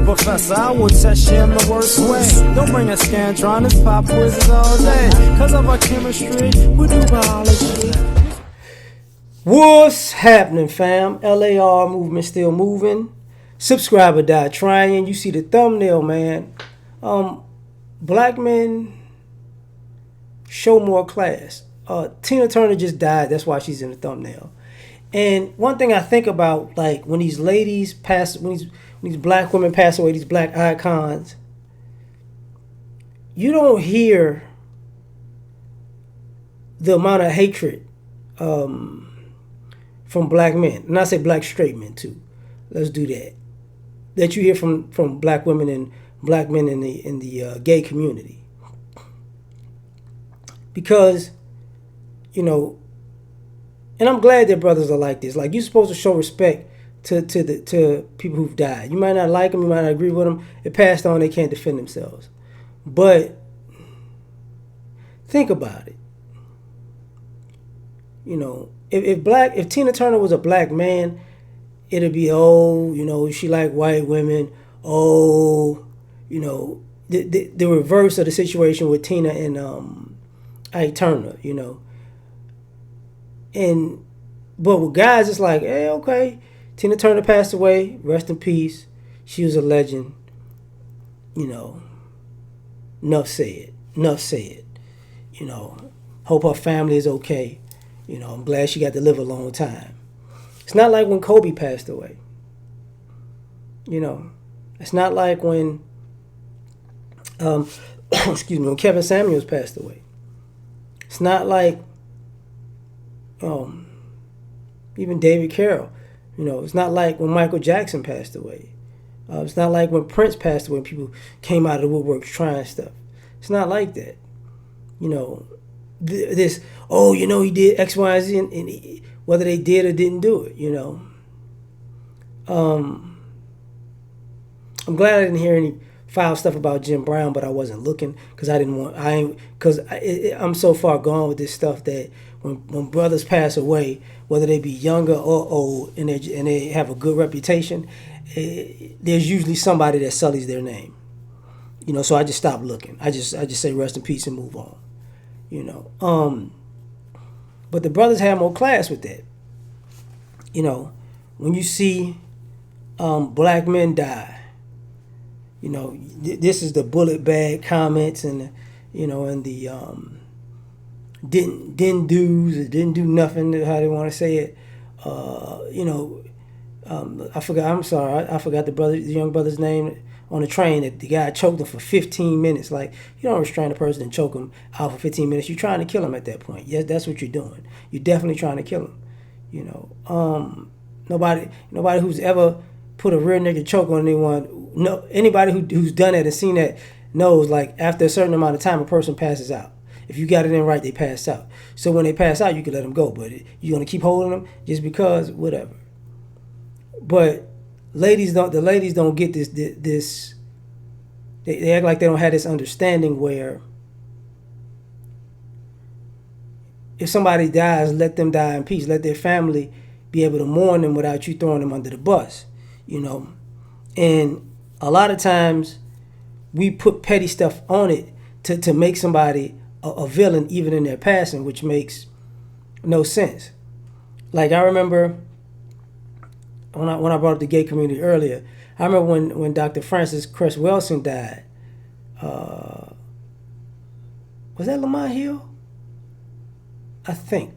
professor, I will test you in the worst way. Don't bring a Scantron, pop quizzes all day. Cause of our chemistry, we do biology. What's happening, fam? L.A.R. movement still moving. Subscriber died trying. You see the thumbnail, man. Black men show more class. Tina Turner just died. That's why she's in the thumbnail. And one thing I think about, like when these ladies pass, when these black women pass away, these black icons, you don't hear the amount of hatred from black men, and I say black straight men too. Let's do that. That you hear from black women and black men in the gay community, because, you know, and I'm glad that brothers are like this. Like, you're supposed to show respect to people who've died. You might not like them, you might not agree with them. It passed on, they can't defend themselves. But think about it. You know, if Tina Turner was a black man, it'd be, oh, you know, she like white women. Oh, you know, the reverse of the situation with Tina and Ike Turner, you know. But with guys, it's like, hey, okay, Tina Turner passed away, rest in peace. She was a legend, you know. Enough said. You know, hope her family is okay. You know, I'm glad she got to live a long time. It's not like when Kobe passed away. You know, it's not like when, when Kevin Samuels passed away. It's not like, even David Carroll. You know, it's not like when Michael Jackson passed away. It's not like when Prince passed away and people came out of the woodwork trying stuff. It's not like that. You know, this, oh, you know, he did X, Y, and Z, and whether they did or didn't do it, you know. I'm glad I didn't hear any foul stuff about Jim Brown, but I wasn't looking because I'm so far gone with this stuff that when brothers pass away, whether they be younger or old, and they have a good reputation, there's usually somebody that sullies their name. You know, so I just stopped looking. I just say rest in peace and move on. You know, but the brothers have more class with that. You know, when you see black men die, you know, this is the bullet bag comments and, you know, and the didn't do nothing, how they want to say it. You know, I forgot the young brother's name on the train, that the guy choked him for 15 minutes. Like, you don't restrain a person and choke him out for 15 minutes. You're trying to kill him at that point. Yes, that's what you're doing. You're definitely trying to kill him. You know, nobody who's ever put a rear naked choke on anyone, anybody who's done that and seen that knows, like, after a certain amount of time, a person passes out. If you got it in right, they pass out. So when they pass out, you can let them go. But you're gonna keep holding them just because, whatever. But the ladies don't get this. They act like they don't have this understanding where if somebody dies, let them die in peace. Let their family be able to mourn them without you throwing them under the bus. You know, and a lot of times we put petty stuff on it to make somebody a villain even in their passing, which makes no sense. Like, I remember when I brought up the gay community earlier, I remember when Dr. Francis Cress Welsing died. Was that Lamont Hill? I think.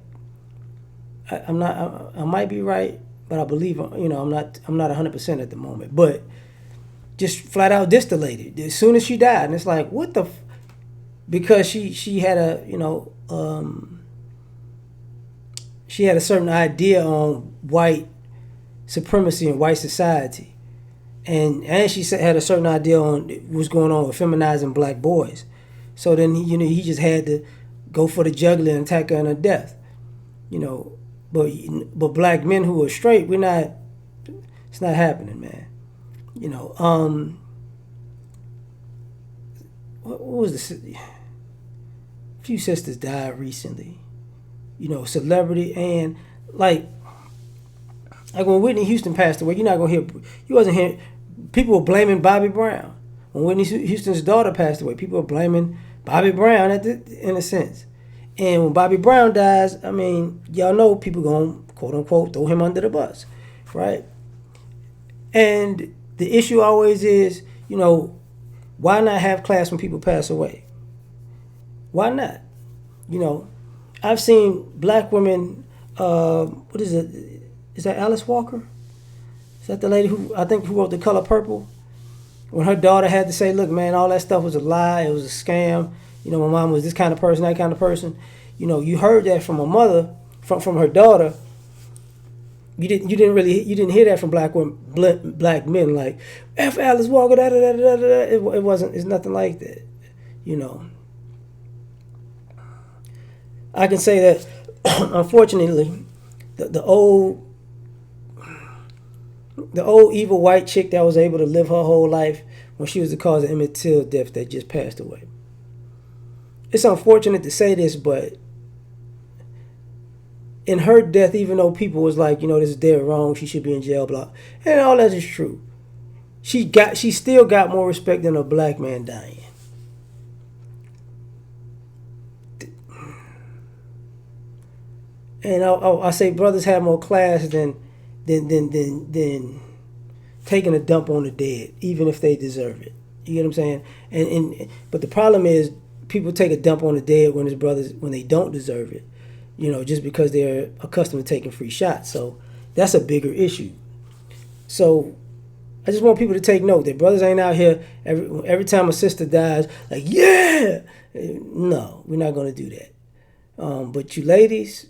I might be right, but I believe, you know, I'm not 100% at the moment. But just flat out dissed the lady as soon as she died, and it's like, what the? Because she had a, you know, she had a certain idea on white supremacy in white society, and she had a certain idea on what's going on with feminizing black boys. So then he just had to go for the jugular and attack her in her death. You know, but black men who are straight, it's not happening, man. You know, what was the? A few sisters died recently. You know, celebrity, and like when Whitney Houston passed away, you wasn't hearing people were blaming Bobby Brown. When Whitney Houston's daughter passed away, people were blaming Bobby Brown in a sense. And when Bobby Brown dies, I mean, y'all know people going to, quote unquote, throw him under the bus, right? And the issue always is, you know, why not have class when people pass away? Why not? You know, I've seen black women, what is it? Is that Alice Walker? Is that the lady who wrote The Color Purple? When her daughter had to say, look, man, all that stuff was a lie, it was a scam. You know, my mom was this kind of person, that kind of person. You know, you heard that from a mother, from her daughter. You didn't hear that from black men, like F Alice Walker, da da da da da. It wasn't. It's nothing like that. You know. I can say that, unfortunately, the old evil white chick that was able to live her whole life when she was the cause of Emmett Till's death that just passed away. It's unfortunate to say this, but in her death, even though people was like, you know, this is dead wrong, she should be in jail, blah, and all that is true, she still got more respect than a black man dying. And I say brothers have more class than taking a dump on the dead, even if they deserve it. You get what I'm saying? But the problem is people take a dump on the dead when his brothers when they don't deserve it. You know, just because they're accustomed to taking free shots. So that's a bigger issue. So I just want people to take note that brothers ain't out here every time a sister dies, like, yeah! No, we're not going to do that. But you ladies,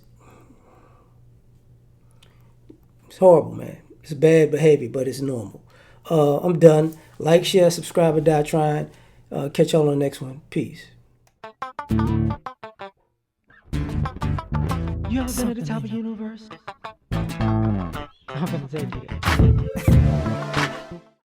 it's horrible, man. It's bad behavior, but it's normal. I'm done. Like, share, subscribe, or die trying. Catch y'all on the next one. Peace. You ever been at the top of the universe? I'm gonna take you.